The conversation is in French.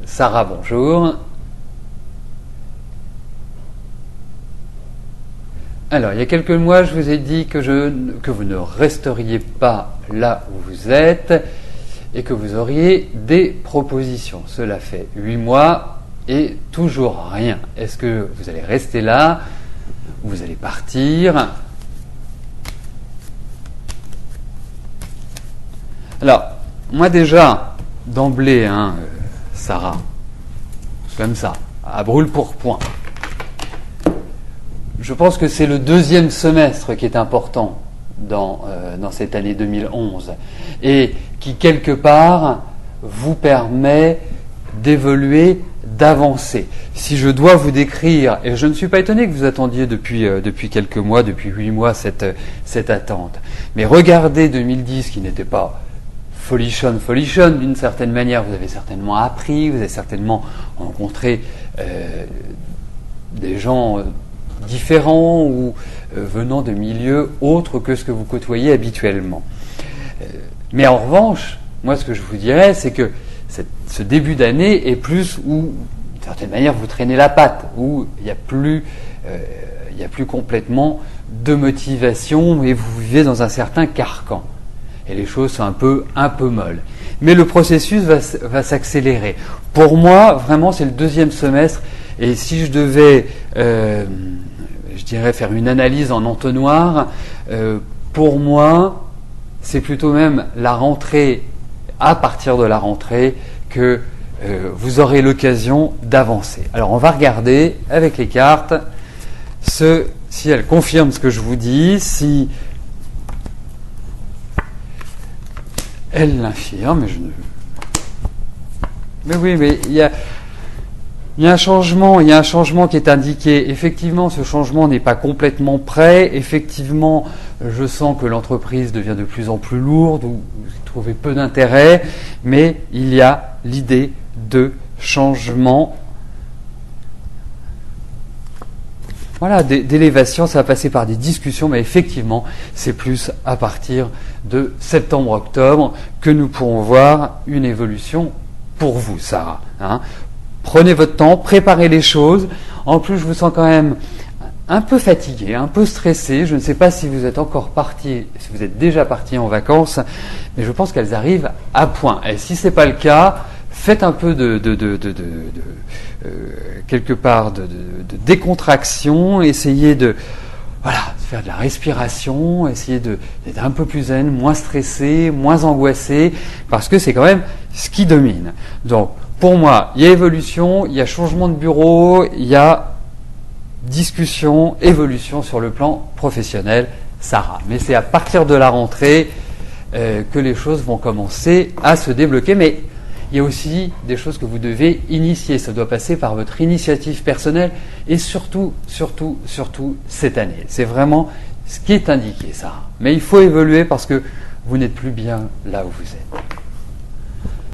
Sarah, bonjour. Alors, il y a quelques mois, je vous ai dit que vous ne resteriez pas là où vous êtes et que vous auriez des propositions. Cela fait 8 mois et toujours rien. Est-ce que vous allez rester là ou vous allez partir? Alors, moi déjà, d'emblée, Sarah, comme ça, à brûle pour point. Je pense que c'est le deuxième semestre qui est important dans cette année 2011 et qui, quelque part, vous permet d'évoluer, d'avancer. Si je dois vous décrire, et je ne suis pas étonné que vous attendiez depuis quelques mois, depuis 8 mois, cette attente, mais regardez 2010 qui n'était pas folichonne d'une certaine manière, vous avez certainement appris, vous avez certainement rencontré des gens différents ou venant de milieux autres que ce que vous côtoyez habituellement. Mais en revanche, moi ce que je vous dirais, c'est que ce début d'année est plus où, d'une certaine manière, vous traînez la patte, où il n'y a plus complètement de motivation et vous vivez dans un certain carcan. Et les choses sont un peu molles. Mais le processus va s'accélérer. Pour moi, vraiment, c'est le deuxième semestre. Et si je devais, je dirais, faire une analyse en entonnoir, pour moi, c'est plutôt même la rentrée, à partir de la rentrée, que vous aurez l'occasion d'avancer. Alors, on va regarder avec les cartes si elles confirment ce que je vous dis, si elles l'infirment, mais oui, mais il y a un changement qui est indiqué. Effectivement, ce changement n'est pas complètement prêt. Effectivement, je sens que l'entreprise devient de plus en plus lourde, ou vous trouvez peu d'intérêt, mais il y a l'idée de changement. Voilà, d'élévation, ça va passer par des discussions, mais effectivement, c'est plus à partir de septembre-octobre que nous pourrons voir une évolution pour vous, Sarah. Prenez votre temps, préparez les choses. En plus, je vous sens quand même un peu fatigué, un peu stressé. Je ne sais pas si vous êtes encore parti, si vous êtes déjà parti en vacances, mais je pense qu'elles arrivent à point. Et si ce n'est pas le cas, faites un peu quelque part de décontraction, essayez de faire de la respiration, essayez d'être un peu plus zen, moins stressé, moins angoissé, parce que c'est quand même ce qui domine. Donc, pour moi, il y a évolution, il y a changement de bureau, il y a discussion, évolution sur le plan professionnel, Sarah. Mais c'est à partir de la rentrée que les choses vont commencer à se débloquer. Mais il y a aussi des choses que vous devez initier. Ça doit passer par votre initiative personnelle et surtout cette année. C'est vraiment ce qui est indiqué, Sarah. Mais il faut évoluer parce que vous n'êtes plus bien là où vous êtes.